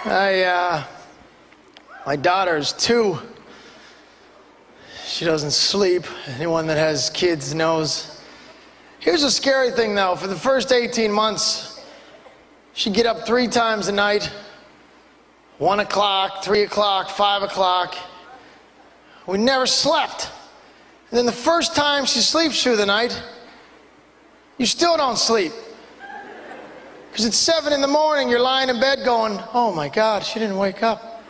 My daughter's 2. She doesn't sleep. Anyone that has kids knows. Here's a scary thing though. For the first 18 months, she'd get up 3 times a night. 1 o'clock, 3 o'clock, 5 o'clock. We never slept. And then the first time she sleeps through the night, you still don't sleep. Because it's 7 in the morning, you're lying in bed going, oh my God, she didn't wake up.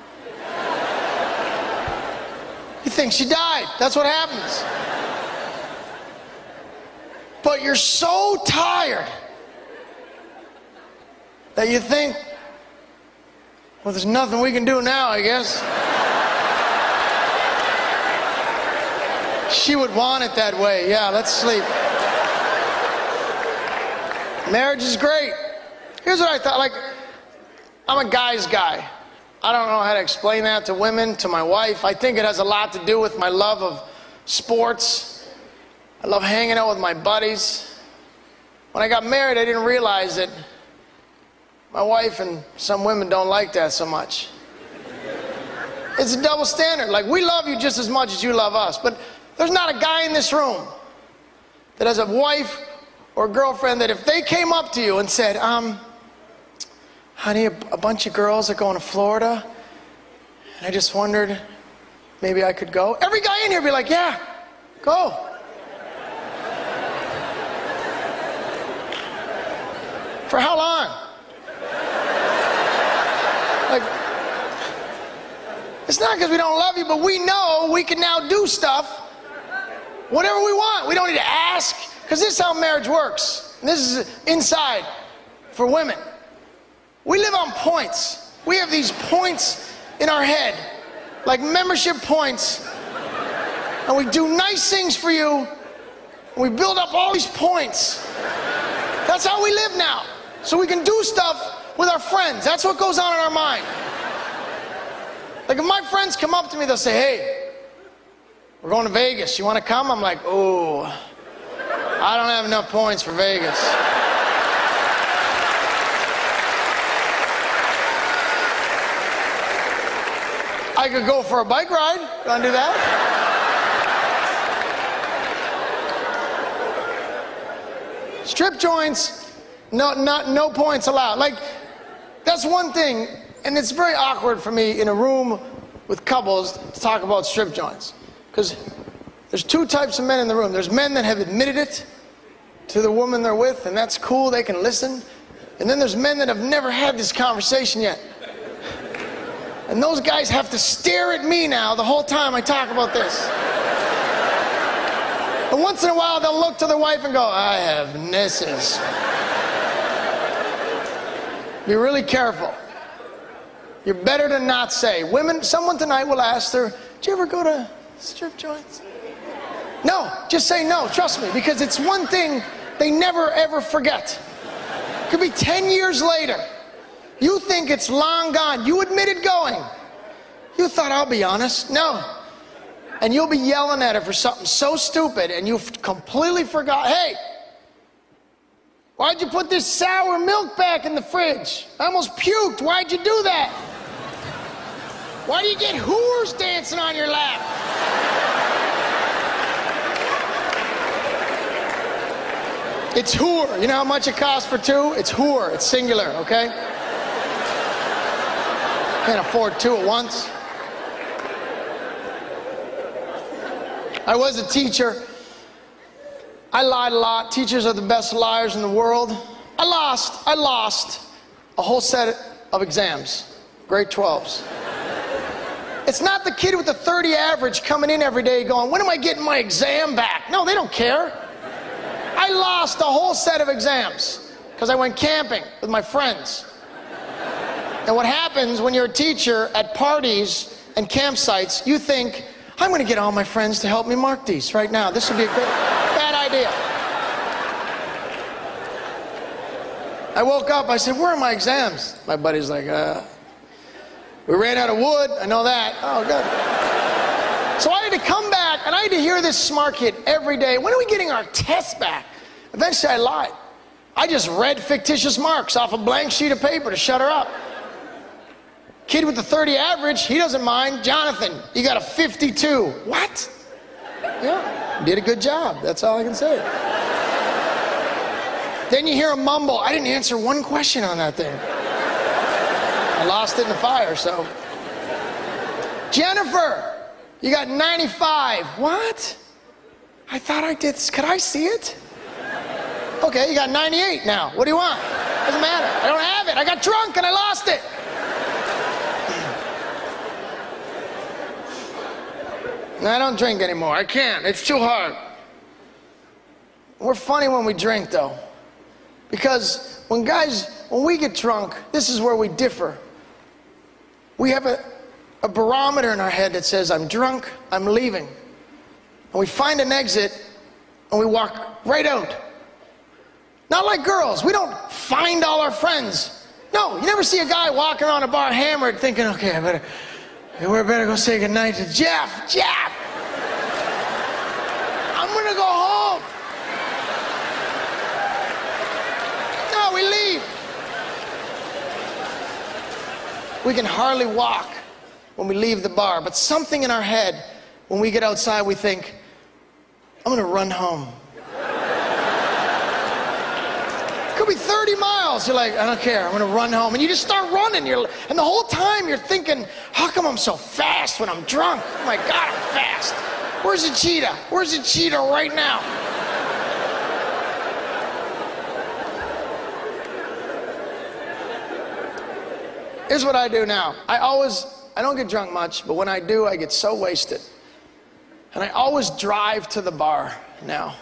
You think she died. That's what happens. But you're so tired that you think, well, there's nothing we can do now, I guess. She would want it that way. Yeah, let's sleep. Marriage is great. Here's what I thought. Like, I'm a guy's guy. I don't know how to explain that to women, to my wife. I think it has a lot to do with my love of sports. I love hanging out with my buddies. When I got married, I didn't realize that my wife and some women don't like that so much. It's a double standard. Like, we love you just as much as you love us. But there's not a guy in this room that has a wife or a girlfriend that if they came up to you and said, honey, a bunch of girls are going to Florida, and I just wondered, maybe I could go. Every guy in here would be like, yeah, go. For how long? Like, it's not because we don't love you, but we know we can now do stuff, whatever we want. We don't need to ask, because this is how marriage works. And this is inside for women. We live on points. We have these points in our head, like membership points. And we do nice things for you, and we build up all these points. That's how we live now. So we can do stuff with our friends. That's what goes on in our mind. Like if my friends come up to me, they'll say, hey, we're going to Vegas. You want to come? I'm like, oh, I don't have enough points for Vegas. I could go for a bike ride. You want to do that? Strip joints, no points allowed. Like, that's one thing, and it's very awkward for me in a room with couples to talk about strip joints. Because there's 2 types of men in the room. There's men that have admitted it to the woman they're with, and that's cool, they can listen. And then there's men that have never had this conversation yet. And those guys have to stare at me now the whole time I talk about this. And once in a while they'll look to their wife and go, I have nisses. Be really careful. You're better to not say. Women, someone tonight will ask her, did you ever go to strip joints? No, just say no, trust me, because it's one thing they never ever forget. It could be 10 years later. You think it's long gone. You admitted going. You thought, I'll be honest. No. And you'll be yelling at her for something so stupid, and you've completely forgot. Hey, why'd you put this sour milk back in the fridge? I almost puked. Why'd you do that? Why do you get whores dancing on your lap? It's whore. You know how much it costs for 2? It's whore. It's singular, okay? Can't afford 2 at once. I was a teacher. I lied a lot. Teachers are the best liars in the world. I lost a whole set of exams, grade 12s. It's not the kid with the 30 average coming in every day going, when am I getting my exam back? No, they don't care. I lost a whole set of exams because I went camping with my friends. And what happens when you're a teacher at parties and campsites, you think, I'm going to get all my friends to help me mark these right now. This would be a great, bad idea. I woke up, I said, where are my exams? My buddy's like, we ran out of wood, I know that. Oh, good. So I had to come back, and I had to hear this smart kid every day. When are we getting our tests back? Eventually I lied. I just read fictitious marks off a blank sheet of paper to shut her up. Kid with the 30 average, he doesn't mind. Jonathan, you got a 52. What? Yeah, did a good job. That's all I can say. Then you hear him mumble, I didn't answer one question on that thing. I lost it in the fire, so. Jennifer, you got 95. What? I thought I did. Could I see it? Okay, you got 98 now. What do you want? Doesn't matter. I don't have it. I got drunk and I lost it. No, I don't drink anymore. I can't. It's too hard. We're funny when we drink, though. Because when we get drunk, this is where we differ. We have a barometer in our head that says, I'm drunk, I'm leaving. And we find an exit and we walk right out. Not like girls. We don't find all our friends. No, you never see a guy walking around a bar hammered thinking, okay, we better go say goodnight to Jeff. Jeff! I'm gonna go home. No, we leave. We can hardly walk when we leave the bar, but something in our head, when we get outside, we think, I'm gonna run home. Could be 30 miles. You're like, I don't care, I'm gonna run home. And you just start running. And the whole time you're thinking, how come I'm so fast when I'm drunk? Oh my God, I'm fast. Where's the cheetah? Where's the cheetah right now? Here's what I do now. I don't get drunk much, but when I do, I get so wasted. And I always drive to the bar now.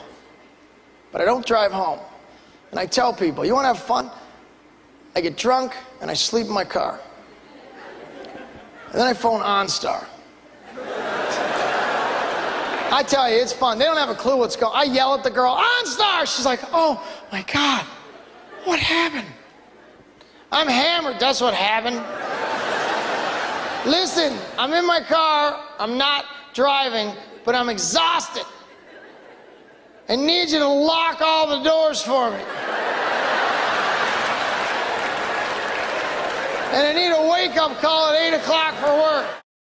But I don't drive home. And I tell people, you want to have fun? I get drunk and I sleep in my car. And then I phone OnStar. I tell you, it's fun. They don't have a clue what's going on. I yell at the girl, OnStar! She's like, oh my God, what happened? I'm hammered, that's what happened. Listen, I'm in my car, I'm not driving, but I'm exhausted. I need you to lock all the doors for me. And I need a wake-up call at 8 o'clock for work.